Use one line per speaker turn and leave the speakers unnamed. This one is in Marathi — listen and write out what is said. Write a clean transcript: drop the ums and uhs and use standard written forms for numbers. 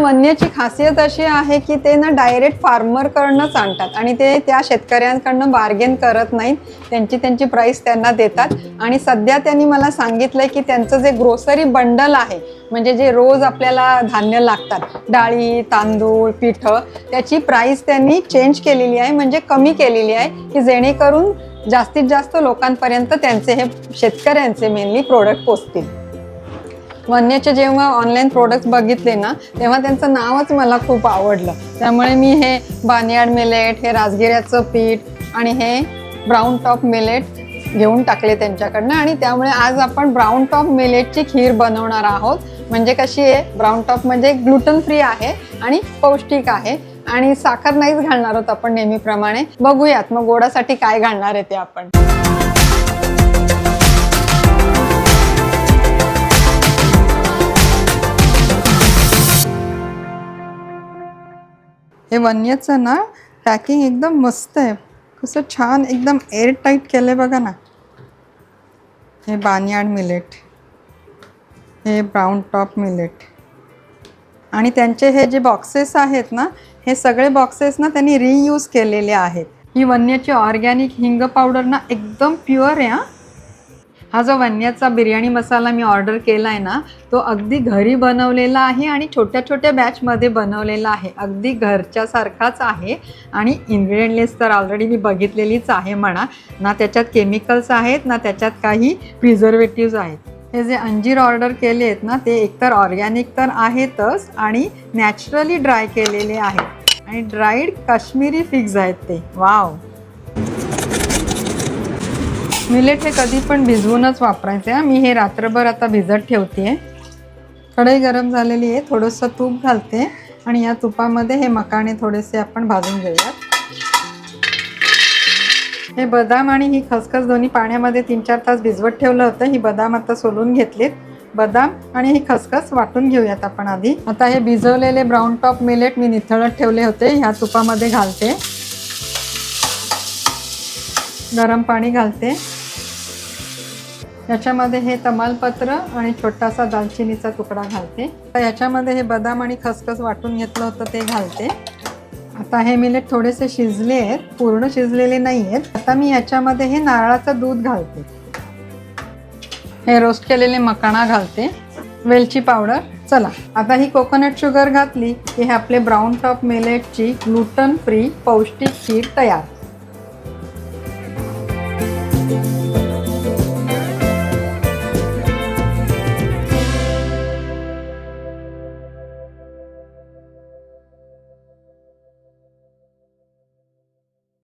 वन्यची खासियत अशी आहे की ते ना डायरेक्ट फार्मरकडनंच आणतात आणि ते त्या शेतकऱ्यांकडनं बार्गेन करत नाहीत. त्यांची प्राईस त्यांना देतात. आणि सध्या त्यांनी मला सांगितलंय की त्यांचं जे ग्रोसरी बंडल आहे, म्हणजे जे रोज आपल्याला धान्य लागतात, डाळी, तांदूळ, पिठं, त्याची प्राईस त्यांनी चेंज केलेली आहे, म्हणजे कमी केलेली आहे, की जेणेकरून जास्तीत जास्त लोकांपर्यंत त्यांचे हे शेतकऱ्यांचे मेनली प्रोडक्ट पोचतील. वन्यचे जेव्हा ऑनलाईन प्रोडक्ट्स बघितले ना, तेव्हा त्यांचं नावच मला खूप आवडलं. त्यामुळे मी हे बार्नयार्ड मिलेट, हे राजगिऱ्याचं पीठ आणि हे ब्राऊन टॉप मिलेट घेऊन टाकले त्यांच्याकडनं. आणि त्यामुळे आज आपण ब्राऊन टॉप मिलेटची खीर बनवणार आहोत. म्हणजे कशी आहे, ब्राऊन टॉप म्हणजे ग्लुटन फ्री आहे आणि पौष्टिक आहे आणि साखर नाहीच घालणार आहोत आपण नेहमीप्रमाणे. बघूयात मग गोडासाठी काय घालणार आहे ते आपण. हे वन्यचं ना पॅकिंग एकदम मस्त आहे. कसं छान एकदम एअर टाईट केलं आहे बघा ना. हे बार्नयार्ड मिलेट, हे ब्राऊन टॉप मिलेट आणि त्यांचे हे जे बॉक्सेस आहेत ना, हे सगळे बॉक्सेस ना त्यांनी रियूज केलेले आहेत. ही वन्यची ऑर्गॅनिक हिंग पावडर ना एकदम प्युअर आहे. हा जो वन्याचा बिर्याणी मसाला मी ऑर्डर केला आहे ना, तो अगदी घरी बनवलेला आहे आणि छोट्या छोट्या बॅचमध्ये बनवलेला आहे. अगदी घरच्यासारखाच आहे आणि इन्ग्रेडियंट लिस्ट तर ऑलरेडी मी बघितलेलीच आहे म्हणा. ना त्याच्यात केमिकल्स आहेत, ना त्याच्यात काही प्रिझर्वेटिव्ज आहेत. हे जे अंजीर ऑर्डर केले आहेत ना, ते एकतर ऑर्गॅनिक तर आहेतच आणि नॅचरली ड्राय केलेले आहेत आणि ड्राईड काश्मीरी फिग्स आहेत ते. वाव. मिलेट हे कधी पण भिजवूनच वापरायचे आहे. मी हे रात्रभर आता भिजत ठेवते आहे. कढई गरम झालेली आहे, थोडंसं तूप घालते आणि या तुपामध्ये हे मकाणे थोडेसे आपण भाजून घेऊयात. हे बदाम आणि ही खसखस दोन्ही पाण्यामध्ये 3-4 तास भिजवत ठेवलं होतं. ही बदाम आता सोलून घेतलीत. बदाम आणि ही खसखस वाटून घेऊयात आपण आधी. आता हे भिजवलेले ब्राऊन टॉप मिलेट मी निथळत ठेवले होते, ह्या तुपामध्ये घालते. गरम पाणी घालते. याच्यामध्ये हे तमालपत्र आणि छोटासा दालचिनीचा तुकडा घालते. आता याच्यामध्ये हे बदाम आणि खसखस वाटून घेतलं होतं ते घालते. आता हे मिलेट थोडेसे शिजले आहेत, पूर्ण शिजलेले नाही आहेत. आता मी याच्यामध्ये हे नारळाचं दूध घालते. हे रोस्ट केलेले मकाणा घालते. वेलची पावडर. चला आता ही कोकोनट शुगर घातली की हे आपले ब्राऊन टॉप मिलेटची ग्लुटन फ्री पौष्टिक खीर तयार.